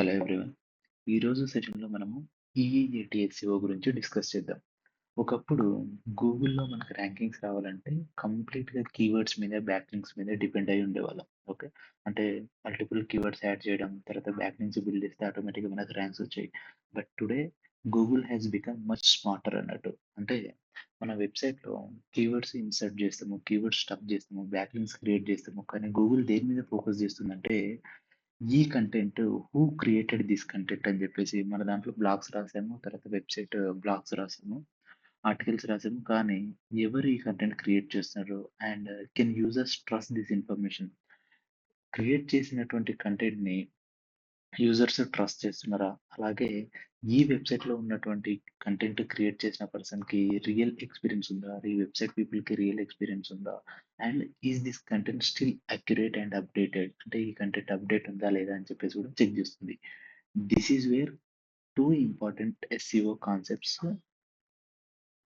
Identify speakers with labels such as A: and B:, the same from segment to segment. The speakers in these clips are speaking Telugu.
A: Hello everyone. ఈరోజు సెషన్లో మనము ఈఈఏటి ఎస్ఈఓ గురించి డిస్కస్ చేద్దాం. ఒకప్పుడు గూగుల్‌లో మనకు ర్యాంకింగ్స్ రావాలంటే కంప్లీట్‌గా కీవర్డ్స్ మీద, బ్యాక్ లింక్స్ మీద డిపెండ్ అయ్యి ఉండేవాళ్ళం. ఓకే. అంటే మల్టిపుల్ కీవర్డ్స్ యాడ్ చేయడం, తర్వాత బ్యాక్ లింక్స్ బిల్డ్ చేస్తే ఆటోమేటిక్‌గా మనకు ర్యాంక్స్ వచ్చాయి. But today Google has become much smarter అన్నట్టు. అంటే మన వెబ్‌సైట్‌లో కీవర్డ్స్ ఇన్సర్ట్ చేస్తాము, కీవర్డ్స్ స్టఫ్ చేస్తాము, బ్యాక్ లింక్స్ క్రియేట్ చేస్తాము. కానీ గూగుల్ దేని మీద ఫోకస్ చేస్తుందంటే ఈ content who created this content అని చెప్పేసి మన దాంట్లో బ్లాగ్స్ రాసాము. తర్వాత వెబ్‌సైట్ బ్లాగ్స్ రాసాము. ఆర్టికల్స్ రాసాము. కానీ ఎవరు ఈ కంటెంట్ క్రియేట్ చేస్తున్నారు? And can users trust this information? Create చేసినటువంటి కంటెంట్‌ని యూజర్స్ ట్రస్ట్ చేస్తున్నారా? అలాగే ఈ వెబ్‌సైట్‌లో ఉన్నటువంటి కంటెంట్ క్రియేట్ చేసిన పర్సన్‌కి రియల్ ఎక్స్‌పీరియన్స్ ఉందా? ఈ వెబ్‌సైట్ పీపుల్‌కి రియల్ ఎక్స్‌పీరియన్స్ ఉందా? And is this content still accurate and updated? అంటే ఈ కంటెంట్ అప్‌డేట్ ఉందా? లేదా? అని చెప్పేసి కూడా చెక్ చేస్తుంది. This is where 2 important SEO concepts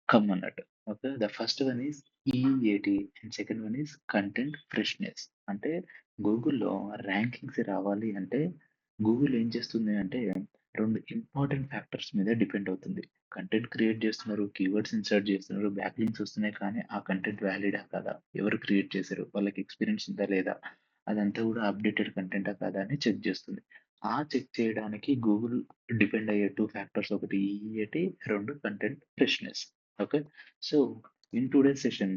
A: come అన్నట్టు. Okay. The first one is EAT and second one is content freshness. అంటే గూగుల్‌లో ర్యాంకింగ్స్ రావాలి అంటే గూగుల్ ఏం చేస్తుంది అంటే 2 ఇంపార్టెంట్ ఫ్యాక్టర్స్ మీద డిపెండ్ అవుతుంది. కంటెంట్ క్రియేట్ చేస్తున్నారు, కీవర్డ్స్ ఇన్సర్ట్ చేస్తున్నారు, బ్యాక్ లింక్స్ వస్తున్నాయి కానీ ఆ కంటెంట్ వ్యాలిడా కాదా? ఎవరు క్రియేట్ చేశారు? వాళ్ళకి ఎక్స్‌పీరియన్స్ ఉందా లేదా? అదంతా కూడా అప్‌డేటెడ్ కంటెంటా కాదా అని చెక్ చేస్తుంది. ఆ చెక్ చేయడానికి గూగుల్ డిపెండ్ అయ్యే 2 ఫ్యాక్టర్స్ ఒకటి ఈఏటి, 2 content freshness. Okay, so in today's session,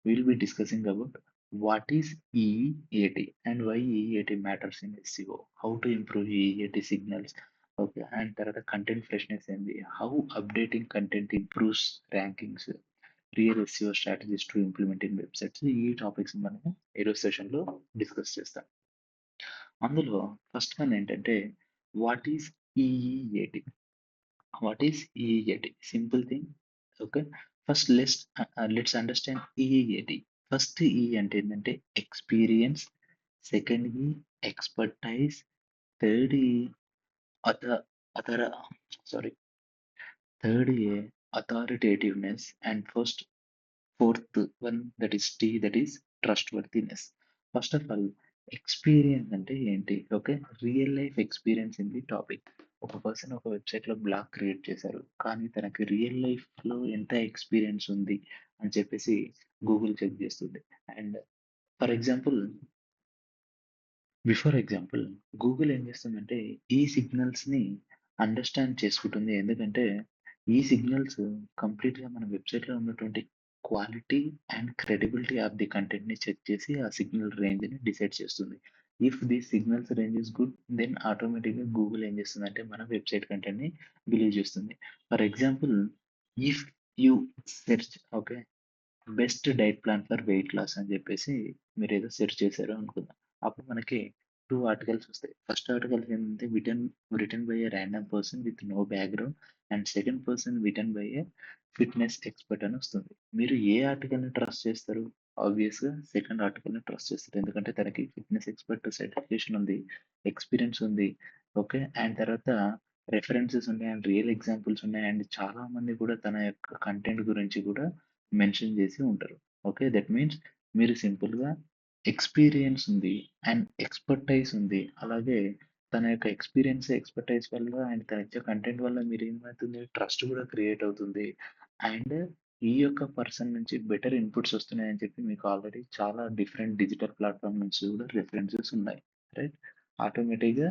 A: we'll be discussing about what is EEAT and why EEAT matters in SEO, how to improve EEAT signals, okay, and తర్వాత content freshness ఏంది, how updating content improves rankings, real SEO strategies to implement in websites. ఈ టాపిక్స్ మనము ఈరోజు సెషన్లో డిస్కస్ చేస్తాం. అందులో ఫస్ట్ వన్ ఏంటంటే what is EEAT? What is EEAT? Simple thing. Okay. First, let's understand EEAT. First E అంటే ఏంటంటే experience, second E expertise, third E అథ అథర sorry third A authoritativeness and fourth one that is T that is trustworthiness. First of all experience అంటే ఏంటి? Okay. Real life experience in the topic. ఒక పర్సన్ ఒక వెబ్‌సైట్‌లో బ్లాగ్ క్రియేట్ చేశారు. కానీ తనకి రియల్ లైఫ్‌లో ఎంత ఎక్స్పీరియన్స్ ఉంది అని చెప్పేసి గూగుల్ చెక్ చేస్తుంది. And for example before example Google ఏం చేస్తుందంటే ఈ సిగ్నల్స్‌ని అండర్‌స్టాండ్ చేసుకుంటుంది. ఎందుకంటే ఈ సిగ్నల్స్ కంప్లీట్‌గా మన వెబ్‌సైట్‌లో ఉన్నటువంటి quality and credibility of the కంటెంట్‌ని చెక్ చేసి ఆ సిగ్నల్ రేంజ్‌ని డిసైడ్ చేస్తుంది. If the signals range is good then ఆటోమేటిక్‌గా గూగుల్ ఏం చేస్తుందంటే మన వెబ్‌సైట్ కంటెంట్‌ని బిలీవ్ చేస్తుంది. For example if you search okay. Best diet plan for weight loss అని చెప్పేసి మీరేదో సెర్చ్ చేశారు అనుకుందాం. అప్పుడు మనకి 2 ఆర్టికల్స్ వస్తాయి. ఫస్ట్ ఆర్టికల్ ఏంటంటే written by a random person with no background and second person written by a fitness expert అని వస్తుంది. మీరు ఏ ఆర్టికల్‌ని ట్రస్ట్ చేస్తారు? ఆబ్వియస్‌గా సెకండ్ ఆర్టికల్‌ని ట్రస్ట్ చేస్తారు. ఎందుకంటే తనకి ఫిట్‌నెస్ ఎక్స్‌పర్ట్ సర్టిఫికేషన్ ఉంది. ఎక్స్‌పీరియన్స్ ఉంది. ఓకే. అండ్ తర్వాత రిఫరెన్సెస్ ఉన్నాయి. అండ్ రియల్ ఎగ్జాంపుల్స్ ఉన్నాయి. అండ్ చాలా మంది కూడా తన యొక్క కంటెంట్ గురించి కూడా మెన్షన్ చేసి ఉంటారు. ఓకే. దట్ మీన్స్ మీరు సింపుల్‌గా ఎక్స్‌పీరియన్స్ ఉంది అండ్ ఎక్స్‌పర్టైజ్ ఉంది. అలాగే తన యొక్క ఎక్స్‌పీరియన్స్, ఎక్స్‌పర్టైజ్ వల్ల అండ్ తన ఇచ్చే కంటెంట్ వల్ల మీరేమవుతుంది ట్రస్ట్ కూడా క్రియేట్ అవుతుంది. అండ్ ఈ యొక్క పర్సన్ నుంచి బెటర్ ఇన్‌పుట్స్ వస్తున్నాయని చెప్పి మీకు ఆల్రెడీ చాలా డిఫరెంట్ డిజిటల్ ప్లాట్‌ఫార్మ్ నుంచి కూడా రిఫరెన్సెస్ ఉన్నాయి. రైట్? ఆటోమేటిక్‌గా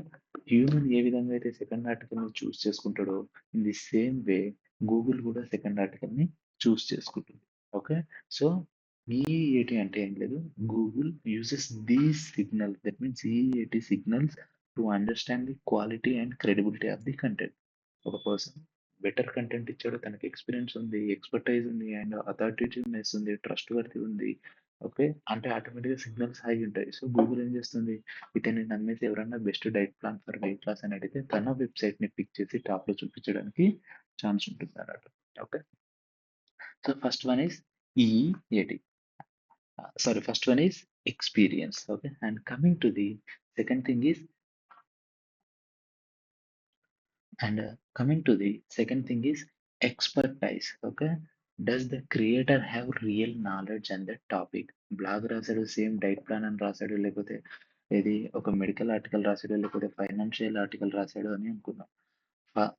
A: హ్యూమన్ ఏ విధంగా అయితే సెకండ్ ఆర్టికల్‌ని చూజ్ చేసుకుంటాడో in the same way Google కూడా సెకండ్ ఆర్టికల్‌ని చూజ్ చేసుకుంటుంది. ఓకే. సో, ఈఈఏటీ అంటే ఏం లేదు. Google uses these signals that means EEAT signals to understand the quality and credibility of the content. ఒక పర్సన్ బెటర్ కంటెంట్ ఇచ్చాడు. తనకి ఎక్స్‌పీరియన్స్ ఉంది, ఎక్స్‌పర్టైజ్ ఉంది అండ్ అథారిటేటివ్‌నెస్ ఉంది, ట్రస్ట్ వర్తీ ఉంది. ఓకే. అంటే ఆటోమేటిక్‌గా సిగ్నల్స్ హై ఉంటాయి. సో, గూగుల్ ఏం చేస్తుంది? ఇతన్ని నమ్మేసి ఎవరన్నా best diet plan for weight loss అని అడిగితే తన వెబ్‌సైట్‌ని పిక్ చేసి టాప్‌లో చూపించడానికి ఛాన్స్ ఉంటుందన్నమాట. Okay. So first one is EEAT. Sorry, first one is experience. Okay, and coming to the second thing is coming to the second thing is expertise. Okay, does the creator have real knowledge on the topic? Blog రాసాడు సేమ్ డైట్ ప్లాన్ అని రాసాడు లేకపోతే ఏది ఒక మెడికల్ ఆర్టికల్ రాసాడో, లేకపోతే ఫైనాన్షియల్ ఆర్టికల్ రాసాడో అని అనుకుందాం.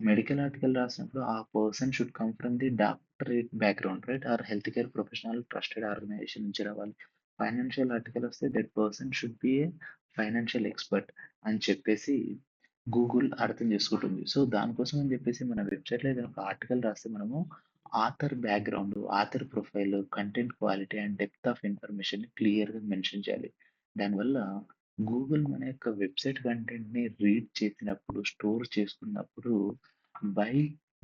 A: మెడికల్ ఆర్టికల్ రాసినప్పుడు ఆ person should come from the doctorate background right? Or health care professional trusted organization నుంచి రావాలి. ఫైనాన్షియల్ ఆర్టికల్ వస్తే that person should be a financial expert అని చెప్పేసి గూగుల్ అర్థం చేసుకుంటుంది. సో, దానికోసం అని చెప్పేసి మన వెబ్‌సైట్‌లో ఏదైనా ఒక ఆర్టికల్ రాస్తే మనము author background, author profile, content quality and depth of ఇన్ఫర్మేషన్‌ని క్లియర్‌గా మెన్షన్ చేయాలి. దానివల్ల గూగుల్ మన యొక్క వెబ్‌సైట్ కంటెంట్‌ని రీడ్ చేసినప్పుడు, స్టోర్ చేసుకున్నప్పుడు by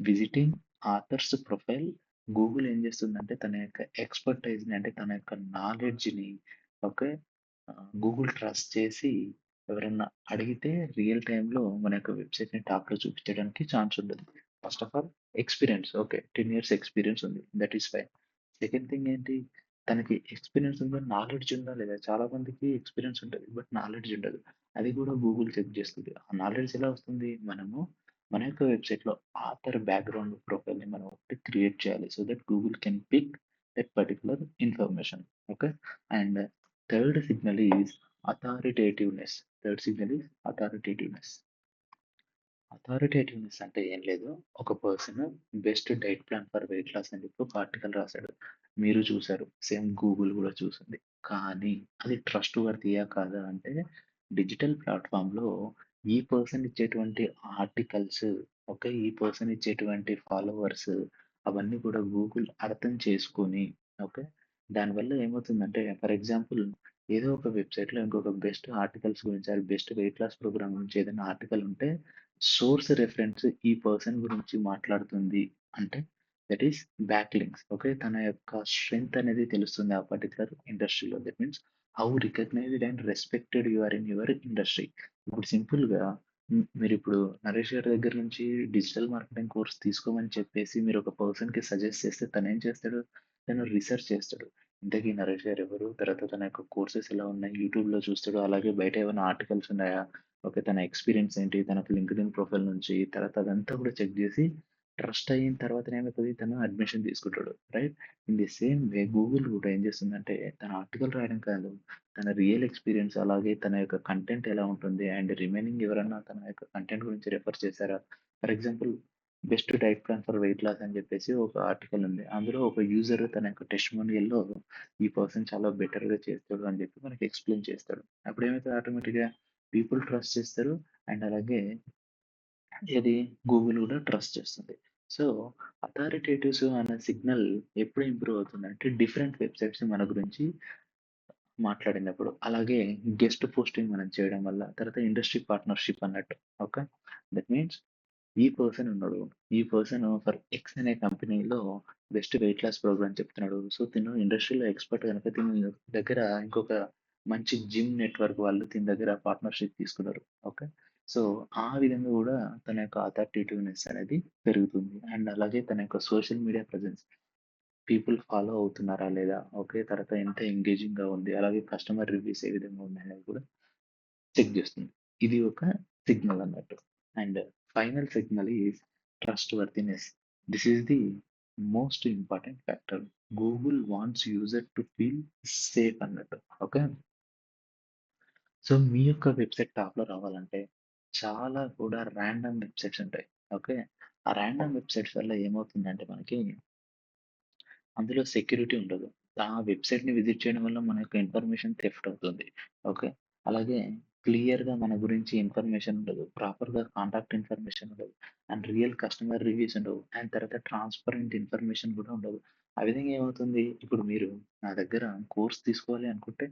A: visiting authors profile Google ఏం చేస్తుందంటే తన యొక్క ఎక్స్‌పర్టైజ్‌ని అంటే తన యొక్క నాలెడ్జ్‌ని ఓకే. గూగుల్ ట్రస్ట్ చేసి ఎవరన్నా అడిగితే రియల్ టైమ్‌లో మన యొక్క వెబ్‌సైట్‌ని టాప్‌లో చూపించడానికి ఛాన్స్ ఉండదు. First of all experience okay. 10 years experience ఉంది. That is fine. Second thing ఏంటి? తనకి ఎక్స్‌పీరియన్స్ ఉందా? నాలెడ్జ్ ఉందా లేదా? చాలా మందికి ఎక్స్‌పీరియన్స్ ఉంటది. బట్ నాలెడ్జ్ ఉండదు. అది కూడా గూగుల్ చెక్ చేస్తది. ఆ నాలెడ్జ్ ఎలా వస్తుంది? మనము మన యొక్క వెబ్‌సైట్‌లో ఆథర్ బ్యాక్‌గ్రౌండ్ ప్రొఫైల్‌ని మనం ఒకటి క్రియేట్ చేయాలి. So that Google can pick that particular information. Okay. And third signal is authoritativeness. Third signal is authoritativeness. Authoritativeness అంటే ఏం లేదు. ఒక person best diet plan for weight loss అని చెప్పి ఒక ఆర్టికల్ రాసాడు. మీరు చూసారు. సేమ్ గూగుల్ గూడా చూసింది. కానీ అది ట్రస్ట్ వర్తీయా కాదా అంటే డిజిటల్ ప్లాట్‌ఫార్మ్‌లో ఈ పర్సన్ ఇచ్చేటువంటి ఆర్టికల్స్ ఓకే. ఈ పర్సన్ ఇచ్చేటువంటి ఫాలోవర్స్ అవన్నీ కూడా గూగుల్ అర్థం చేసుకొని ఓకే. దానివల్ల ఏమవుతుందంటే ఫర్ ఎగ్జాంపుల్ ఏదో ఒక వెబ్‌సైట్‌లో ఇంకొక బెస్ట్ ఆర్టికల్స్ గురించి or best weight loss program గురించి ఏదైనా ఆర్టికల్ ఉంటే సోర్స్ రిఫరెన్స్ ఈ పర్సన్ గురించి మాట్లాడుతుంది అంటే that is back links okay. తన యొక్క స్ట్రెంగ్త్ అనేది తెలుస్తుంది ఆ పర్టికులర్ ఇండస్ట్రీలో. That means how recognized and respected you are in your industry. ఇప్పుడు సింపుల్‌గా మీరిప్పుడు నరేష్ గారి దగ్గర నుంచి డిజిటల్ మార్కెటింగ్ కోర్స్ తీసుకోమని చెప్పేసి మీరు ఒక పర్సన్‌కి సజెస్ట్ చేస్తే తనేం చేస్తాడు? తను రిసర్చ్ చేస్తాడు. ఇంతకీ నరేష్ గారు ఎవరు? తర్వాత తన యొక్క కోర్సెస్ ఎలా ఉన్నాయి? యూట్యూబ్‌లో చూస్తాడు. అలాగే బయట ఏమైనా ఆర్టికల్స్ ఉన్నాయా? ఓకే. తన ఎక్స్‌పీరియన్స్ ఏంటి? తనకు లింక్డ్ఇన్ ప్రొఫైల్ నుంచి తర్వాత అదంతా కూడా చెక్ జేసి ట్రస్ట్ అయిన తర్వాతనే ఏమైతది తను అడ్మిషన్ తీసుకుంటాడు. Right? In the same way Google కూడా ఏం చేస్తుందంటే తన ఆర్టికల్ రాయడం కాదు. తన రియల్ ఎక్స్‌పీరియన్స్ అలాగే తన యొక్క కంటెంట్ ఎలా ఉంటుంది అండ్ రిమైనింగ్ ఎవరన్నా తన యొక్క కంటెంట్ గురించి రిఫర్ చేశారా? For example best diet plan for weight loss అని చెప్పేసి ఒక ఆర్టికల్ ఉంది. అందులో ఒక యూజర్ తన యొక్క టెస్టిమోనియల్‌లో ఈ పర్సన్ చాలా బెటర్‌గా చేస్తాడు అని చెప్పి మనకి ఎక్స్‌ప్లెయిన్ చేస్తాడు. అప్పుడేమైతది ఆటోమేటిక్‌గా పీపుల్ ట్రస్ట్ చేస్తారు. అండ్ అలాగే ఇది గూగుల్ గూడా ట్రస్ట్ చేస్తుంది. సో, అథారిటేటివ్స్ అనే సిగ్నల్ ఎప్పుడు ఇంప్రూవ్ అవుతుందంటే డిఫరెంట్ వెబ్‌సైట్స్ మన గురించి మాట్లాడినప్పుడు. అలాగే గెస్ట్ పోస్టింగ్ మనం చేయడం వల్ల, తర్వాత ఇండస్ట్రీ పార్ట్నర్‌షిప్ అన్నట్టు. ఓకే. దట్ మీన్స్ ఈ పర్సన్ ఉన్నాడు. ఈ పర్సన్ ఫర్ ఎక్స్ అనే కంపెనీలో బెస్ట్ వెయిట్ లాస్ ప్రోగ్రామ్ చెప్తున్నాడు. సో, తిను ఇండస్ట్రీలో ఎక్స్‌పర్ట్ గనుక తిని దగ్గర ఇంకొక మంచి జిమ్ నెట్‌వర్క్ వాళ్ళు తిన దగ్గర పార్ట్నర్‌షిప్ తీసుకున్నారు. ఓకే. సో, ఆ విధంగా గూడా తన యొక్క అథారిటేటివ్‌నెస్ అనేది పెరుగుతుంది. అండ్ అలాగే తన యొక్క social media presence people follow అవుతున్నారా లేదా? ఓకే. తర్వాత ఎంత ఎంగేజింగ్‌గా ఉంది. అలాగే కస్టమర్ రివ్యూస్ ఏ విధంగా ఉన్నాయనేది కూడా చెక్ జేస్తుంది. ఇది ఒక సిగ్నల్ అన్నట్టు. And final signal is trust worthiness. This is the most important factor. Google wants user to feel safe అన్నట్టు. ఓకే. సో, మీ యొక్క వెబ్‌సైట్ టాప్‌లో రావాలంటే చాలా కూడా రాండమ్ వెబ్‌సైట్స్ ఉంటాయి. ఓకే. ఆ రాండమ్ వెబ్‌సైట్స్ వల్ల ఏమవుతుందంటే మనకి అందులో సెక్యూరిటీ ఉండదు. ఆ వెబ్‌సైట్‌ని విజిట్ చేయడం వల్ల మన యొక్క ఇన్ఫర్మేషన్ థెఫ్ట్ అవుతుంది. ఓకే. అలాగే క్లియర్‌గా మన గురించి ఇన్ఫర్మేషన్ ఉండదు. ప్రాపర్‌గా కాంటాక్ట్ ఇన్ఫర్మేషన్ ఉండదు. అండ్ రియల్ కస్టమర్ రివ్యూస్ ఉండవు. అండ్ తర్వాత ట్రాన్స్‌పరెంట్ ఇన్ఫర్మేషన్ కూడా ఉండదు. ఆ విధంగా ఏమవుతుంది? ఇప్పుడు మీరు నా దగ్గర కోర్స్ తీసుకోవాలి అనుకుంటే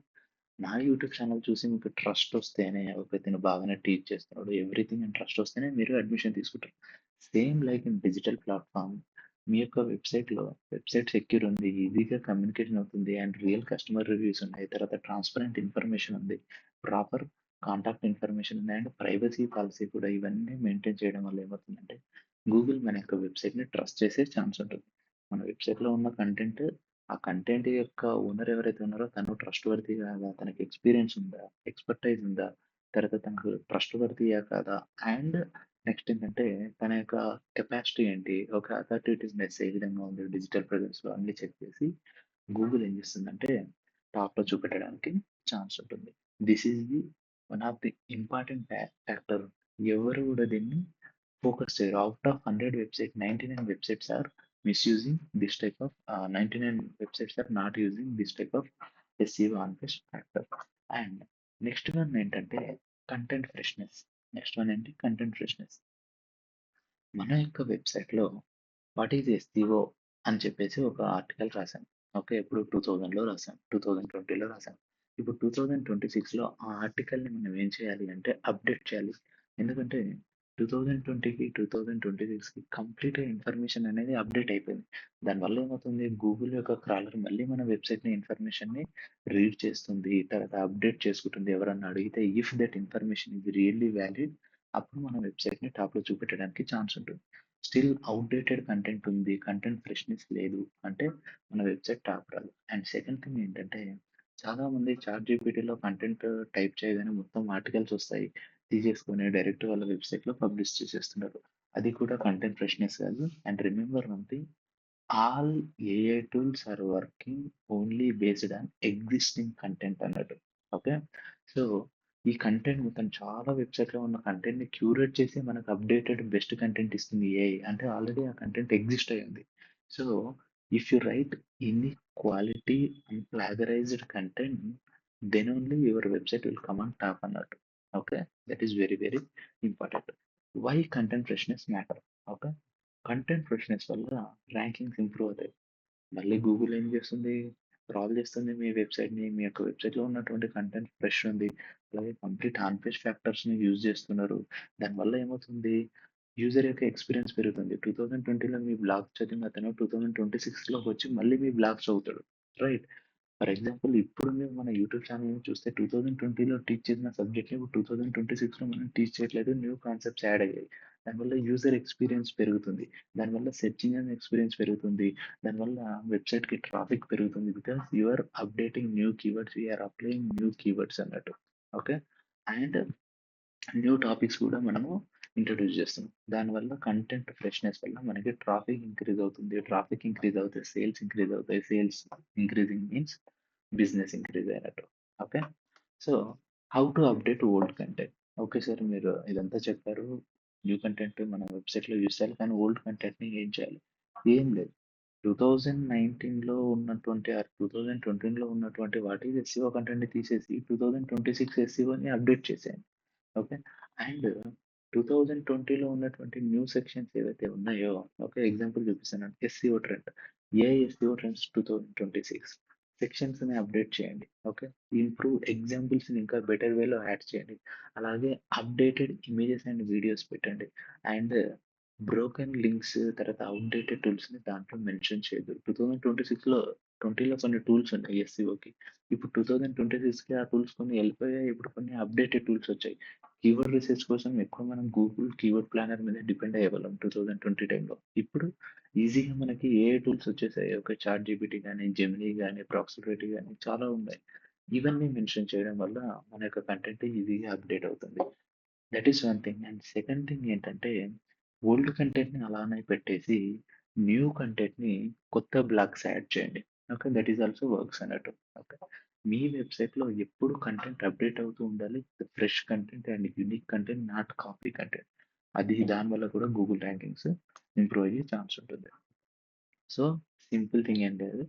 A: నా యూట్యూబ్ ఛానెల్ చూసి మీకు ట్రస్ట్ వస్తేనే ఓకే. తిను బాగానే టీచ్ చేస్తున్నాడు. ఎవ్రీథింగ్ అని ట్రస్ట్ వస్తేనే మీరు అడ్మిషన్ తీసుకుంటారు. Same like in digital platform మీ యొక్క వెబ్‌సైట్ సెక్యూర్ ఉంది. ఈజీగా కమ్యూనికేషన్ అవుతుంది. అండ్ రియల్ కస్టమర్ రివ్యూస్ ఉన్నాయి. తర్వాత ట్రాన్స్‌పరెంట్ ఇన్ఫర్మేషన్ ఉంది. ప్రాపర్ కాంటాక్ట్ ఇన్ఫర్మేషన్ ఉంది. అండ్ ప్రైవసీ పాలిసీ కూడా ఇవన్నీ మెయింటైన్ చేయడం వల్ల ఏమవుతుందంటే గూగుల్ మన యొక్క వెబ్‌సైట్‌ని ట్రస్ట్ చేసే ఛాన్స్ ఉంటుంది. మన వెబ్‌సైట్‌లో ఉన్న కంటెంట్ ఆ కంటెంట్ యొక్క ఓనర్ ఎవరైతే ఉన్నారో తను ట్రస్ట్ వర్తీ కాదా? తనకి ఎక్స్‌పీరియన్స్ ఉందా? ఎక్స్‌పర్టైజ్ ఉందా? తర్వాత తనకు ట్రస్ట్ వర్తీయా కాదా? అండ్ నెక్స్ట్ ఏంటంటే తన యొక్క కెపాసిటీ ఏంటి? ఒక అథారిటేటివ్‌నెస్ ఏ విధంగా ఉంది? డిజిటల్ ప్రెజెన్స్‌లో అన్నీ చెక్ చేసి గూగుల్ ఏం చేస్తుందంటే టాప్‌లో చూపెట్టడానికి ఛాన్స్ ఉంటుంది. This is the one of the important factor. ఎవరు కూడా దీన్ని ఫోకస్ చేయరు. Out of 100 website 99 websites are misusing this type of 99 websites are not using this type of SEO on best factor. And next one ఏంటంటే కంటెంట్ ఫ్రెష్‌నెస్. నెక్స్ట్ వన్ ఏంటి కంటెంట్ ఫ్రెష్‌నెస్. మన యొక్క వెబ్‌సైట్‌లో వాట్ ఈజ్ ఎస్‌ఈఓ అని చెప్పేసి ఒక ఆర్టికల్ రాసాను. ఓకే. ఎప్పుడు 2000లో రాసాను. 2020లో రాసాను. ఇప్పుడు 2026లో ఆ ఆర్టికల్‌ని మనం ఏం చేయాలి అంటే అప్డేట్ చేయాలి. ఎందుకంటే 2020కి, 2026కి కంప్లీట్‌గా ఇన్ఫర్మేషన్ అనేది అప్డేట్ అయిపోయింది. దానివల్ల ఏమవుతుంది గూగుల్ యొక్క క్రాలర్ మళ్ళీ మన వెబ్‌సైట్‌ని ఇన్ఫర్మేషన్‌ని రీడ్ చేస్తుంది. తర్వాత అప్డేట్ చేసుకుంటుంది. ఎవరన్నా అడిగితే if that information is really valid అప్పుడు మన వెబ్‌సైట్‌ని టాప్‌లో చూపెట్టడానికి ఛాన్స్ ఉంటుంది. స్టిల్ అవుట్‌డేటెడ్ కంటెంట్ ఉంది. కంటెంట్ ఫ్రెష్‌నెస్ లేదు అంటే మన వెబ్‌సైట్ టాప్ రాదు. అండ్ సెకండ్ థింగ్ ఏంటంటే చాలామంది చాట్‌జీపీటీలో కంటెంట్ టైప్ చేయగానే మొత్తం ఆర్టికల్స్ వస్తాయి. తీసేసుకొని డైరెక్ట్ వాళ్ళ వెబ్‌సైట్‌లో పబ్లిష్ చేసేస్తున్నారు. అది కూడా కంటెంట్ ఫ్రెష్‌నెస్ కాదు. And remember one thing all AI tools are working only based on existing content అన్నట్టు. ఓకే. సో, ఈ కంటెంట్ మొత్తం చాలా వెబ్‌సైట్‌లో ఉన్న కంటెంట్‌ని క్యూరేట్ చేసి మనకు అప్‌డేటెడ్ బెస్ట్ కంటెంట్ ఇస్తుంది ఏఐ. అంటే ఆల్రెడీ ఆ కంటెంట్ ఎగ్జిస్ట్ అయ్యి ఉంది. So, if you write any quality and plagiarized content then only your website will come on top అన్నట్టు. Okay. That is very very important. Why content freshness matter. Okay. Content freshness వల్ల ర్యాంకింగ్స్ ఇంప్రూవ్ అవుతాయి. మళ్ళీ గూగుల్ ఏం చేస్తుంది? క్రాల్ చేస్తుంది మీ వెబ్‌సైట్‌ని. మీ యొక్క వెబ్‌సైట్‌లో ఉన్నటువంటి కంటెంట్ ఫ్రెష్ ఉంది. అలాగే కంప్లీట్ ఆన్ పేజ్ ఫ్యాక్టర్స్‌ని యూజ్ చేస్తున్నారు. దానివల్ల ఏమవుతుంది? యూజర్ యొక్క ఎక్స్‌పీరియన్స్ పెరుగుతుంది. 2020లో మీ బ్లాగ్ చదివిన అతను 2026లోకి వచ్చి మళ్ళీ మీ బ్లాగ్ చదువుతాడు. రైట్? ఫర్ ఎగ్జాంపుల్ ఇప్పుడు మేము మన యూట్యూబ్ ఛానెల్‌ని చూస్తే 2020లో టీచ్ చేసిన సబ్జెక్ట్‌ని ఇప్పుడు 2026లో మనం టీచ్ చేయట్లేదు. న్యూ కాన్సెప్ట్స్ యాడ్ అయ్యాయి. దానివల్ల యూజర్ ఎక్స్‌పీరియన్స్ పెరుగుతుంది. దానివల్ల సెర్చ్ ఇంజిన్ ఎక్స్‌పీరియన్స్ పెరుగుతుంది. దానివల్ల వెబ్‌సైట్‌కి ట్రాఫిక్ పెరుగుతుంది. Because you are updating new keywords. You are applying new keywords అన్నట్టు. ఓకే. అండ్ న్యూ టాపిక్స్ కూడా మనము ఇంట్రొడ్యూస్ చేస్తున్నాం. దానివల్ల కంటెంట్ ఫ్రెష్‌నెస్ వల్ల మనకి ట్రాఫిక్ ఇంక్రీజ్ అవుతుంది. ట్రాఫిక్ ఇంక్రీజ్ అవుతే సేల్స్ ఇంక్రీజ్ అవుతాయి. Sales increasing means business increase అయినట్టు. Okay. So, how to update old content. Okay sir మీరు ఇదంతా చెప్పారు. న్యూ కంటెంట్ మన వెబ్‌సైట్‌లో యూజ్ చేయాలి. కానీ ఓల్డ్ కంటెంట్‌ని ఏం చేయాలి? ఏం లేదు. 2019లో ఉన్నటువంటి ఆర్ 2020లో ఉన్నటువంటి వాట్ ఈస్ ఎస్‌ఈఓ కంటెంట్‌ని తీసేసి 2026 ఎస్‌ఈఓని అప్డేట్ చేసేయండి. ఓకే. అండ్ 2020లో ఉన్నటువంటి న్యూ సెక్షన్స్ ఏవైతే ఉన్నాయో ఓకే. ఎగ్జాంపుల్ చూపిస్తాను. SEO trend. AI SEO trends 2026 సెక్షన్స్‌ని అప్డేట్ చేయండి. ఓకే. ఇంప్రూవ్ ఎగ్జాంపుల్స్‌ని ఇంకా బెటర్ వేలో యాడ్ చేయండి. అలాగే అప్డేటెడ్ ఇమేజెస్ అండ్ వీడియోస్ పెట్టండి. అండ్ బ్రోకెన్ లింక్స్ తర్వాత అవుట్‌డేటెడ్ టూల్స్‌ని దాంట్లో మెన్షన్ చేయొద్దు. 2020లో కొన్ని టూల్స్ ఉన్నాయి ఎస్‌సీఓకి. ఇప్పుడు 2026కి ఆ టూల్స్ కొన్ని వెళ్ళిపోయాయి. ఇప్పుడు కొన్ని అప్డేటెడ్ టూల్స్ వచ్చాయి. కీవర్డ్ రీసెర్చ్ కోసం ఎక్కువ మనం గూగుల్ కీవర్డ్ ప్లానర్ మీద డిపెండ్ అయ్యేవాళ్ళం 2020 టైంలో. ఇప్పుడు ఈజీగా మనకి ఏఐ టూల్స్ వచ్చేసాయి. ఒక చాట్ జీపీటీ గానీ, జెమినీ గానీ, ప్రాక్సిపేటీ గానీ చాలా ఉన్నాయి. ఇవన్నీ మెన్షన్ చేయడం వల్ల మన యొక్క కంటెంట్ ఈజీగా అప్డేట్ అవుతుంది. That is one thing. And second thing ఏంటంటే ఓల్డ్ కంటెంట్‌ని అలానే పెట్టేసి న్యూ కంటెంట్‌ని కొత్త బ్లాగ్స్ యాడ్ చేయండి. Okay. That is also works అన్నట్టు. ఓకే. మీ వెబ్‌సైట్‌లో ఎప్పుడు కంటెంట్ అప్డేట్ అవుతూ ఉండాలి. Fresh content and unique content not copy content. అది దానివల్ల కూడా గూగుల్ ర్యాంకింగ్స్ ఇంప్రూవ్ అయ్యే ఛాన్స్ ఉంటుంది. సో, సింపుల్ థింగ్ ఏం లేదు.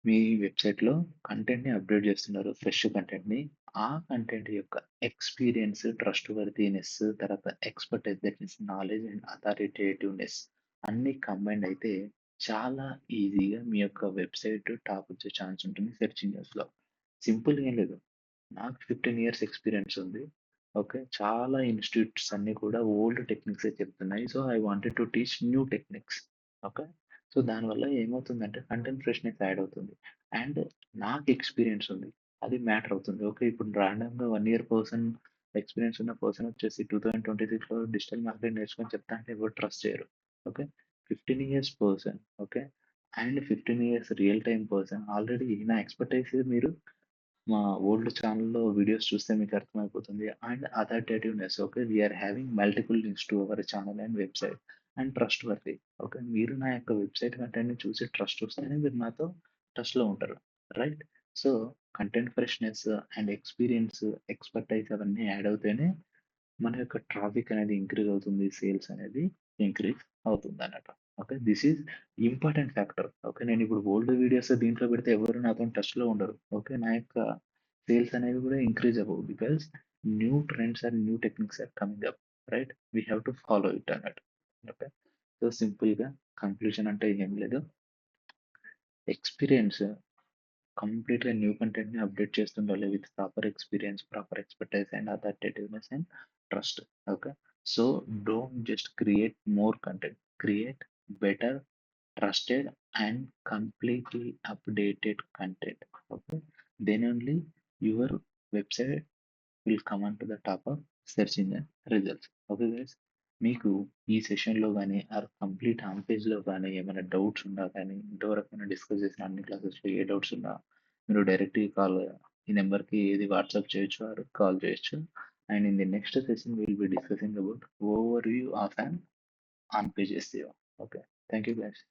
A: మీ వెబ్‌సైట్‌లో కంటెంట్‌ని అప్‌డేట్ చేస్తున్నారు. ఫ్రెష్ కంటెంట్‌ని. ఆ కంటెంట్ యొక్క ఎక్స్‌పీరియన్స్, ట్రస్ట్‌వర్తీనెస్, తర్వాత expertise that means knowledge and authoritativeness అన్నీ కంబైన్డ్ అయితే చాలా ఈజీగా మీ యొక్క వెబ్‌సైట్ టాప్ వచ్చే ఛాన్స్ ఉంటుంది సెర్చ్ ఇంజిన్స్‌లో. సింపుల్‌గా ఏం లేదు. నాకు 15 ఇయర్స్ ఎక్స్‌పీరియన్స్ ఉంది. ఓకే. చాలా ఇన్‌స్టిట్యూట్స్ అన్నీ కూడా ఓల్డ్ టెక్నిక్సే చెప్తున్నాయి. So, I wanted to teach new techniques. Okay. So, దానివల్ల ఏమవుతుందంటే కంటెంట్ ఫ్రెష్‌నెస్ యాడ్ అవుతుంది. అండ్ నాకు ఎక్స్‌పీరియన్స్ ఉంది. అది మ్యాటర్ అవుతుంది. ఓకే. ఇప్పుడు రాండమ్‌గా 1 ఇయర్ పర్సన్ ఎక్స్‌పీరియన్స్ ఉన్న పర్సన్ వచ్చేసి 2026లో డిజిటల్ మార్కెటింగ్ నేర్చుకొని చెప్తా అంటే ఎవరు ట్రస్ట్ చేయరు. Okay. 15 years person okay. And 15 years real time person already నా ఎక్స్‌పర్‌టైజ్ మీరు మా ఓల్డ్ ఛానెల్‌లో వీడియోస్ చూస్తే మీకు అర్థమైపోతుంది. And authoritativeness okay. We are having multiple links to our channel and website and trustworthy. Okay. మీరు నా యొక్క వెబ్‌సైట్ కంటెంట్‌ని చూసి ట్రస్ట్ వస్తేనే మీరు నాతో ట్రస్ట్‌లో ఉంటారు. Right? So content freshness and experience, expertise అవన్నీ యాడ్ అవుతేనే మన యొక్క ట్రాఫిక్ అనేది ఇంక్రీజ్ అవుతుంది. సేల్స్ అనేది ఇంక్రీజ్ అవుతుందన్నమాట. Okay. This is important factor. Okay. నేనిప్పుడు ఓల్డ్ వీడియోస్ దీంట్లో పెడితే ఎవరు నాతోని టచ్‌లో ఉండరు. ఓకే. నా యొక్క సేల్స్ అనేవి కూడా ఇంక్రీజ్ అవ్వవు. Because new trends and new techniques are coming up. Right? We have to follow it అన్నట్టు. ఓకే. సో, సింపుల్‌గా కంక్లూజన్ అంటే ఏం లేదు. ఎక్స్‌పీరియన్స్ కంప్లీట్‌గా న్యూ కంటెంట్‌ని అప్‌డేట్ చేస్తుండాలి with proper experience, proper expertise and authoritativeness and trust. Okay. So, don't just create more content. Create better, trusted and completely updated content. Okay. Then only your website will come onto the top of search engine results. Okay guys. మీకు ఈ సెషన్‌లో గాని ఆర్ కంప్లీట్ హోమ్ పేజ్‌లో గాని ఏమైనా డౌట్స్ ఉన్నా కానీ, ఇంతవరకు మనం డిస్కస్ చేసిన అన్ని క్లాసెస్‌లో ఏ డౌట్స్ ఉన్నా మీరు డైరెక్ట్‌గా ఈ నంబర్‌కి ఏది వాట్సాప్ చేయొచ్చు ఆర్ కాల్ చేయొచ్చు. And in the next session we will be discussing about overview of an on page SEO. Okay. Thank you guys.